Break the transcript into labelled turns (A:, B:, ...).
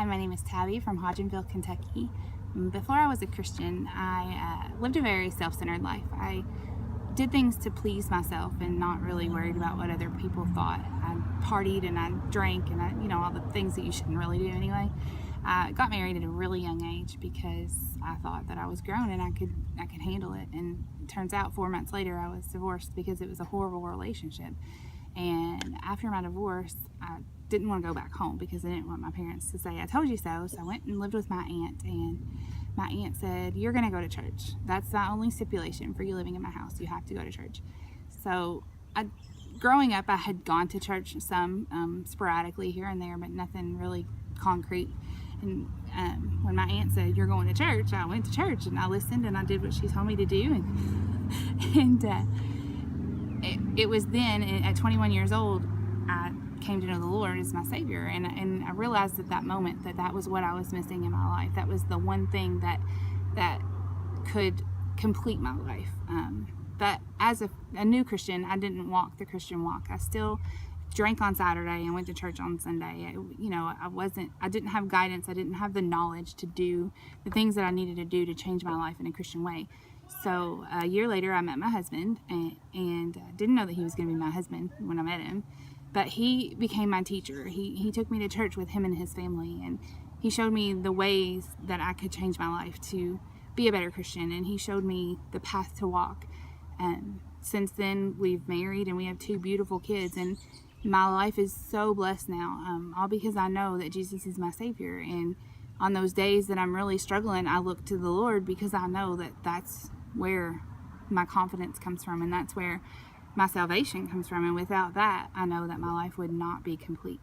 A: Hi, my name is Tabi from Hodgenville, Kentucky. Before I was a Christian, I lived a very self-centered life. I did things to please myself and not really worried about what other people thought. I partied and I drank and all the things that you shouldn't really do anyway. I got married at a really young age because I thought that I was grown and I could handle it. And it turns out 4 months later I was divorced because it was a horrible relationship. And after my divorce, I didn't want to go back home because I didn't want my parents to say, "I told you so." So I went and lived with my aunt, and my aunt said, "You're going to go to church. That's the only stipulation for you living in my house. You have to go to church." So growing up, I had gone to church some sporadically here and there, but nothing really concrete. And when my aunt said, "You're going to church," I went to church and I listened and I did what she told me to do. And it was then, at 21 years old, I came to know the Lord as my Savior, and I realized at that moment that was what I was missing in my life. That was the one thing that could complete my life. But as a new Christian, I didn't walk the Christian walk. I still drank on Saturday and went to church on Sunday. I didn't have guidance. I didn't have the knowledge to do the things that I needed to do to change my life in a Christian way. So a year later, I met my husband, and didn't know that he was going to be my husband when I met him. But he became my teacher. He took me to church with him and his family, and he showed me the ways that I could change my life to be a better Christian, and he showed me the path to walk. And since then, we've married and we have 2 beautiful kids, and my life is so blessed now, all because I know that Jesus is my Savior. And on those days that I'm really struggling, I look to the Lord because I know that that's where my confidence comes from, and that's where my salvation comes from. And without that, I know that my life would not be complete.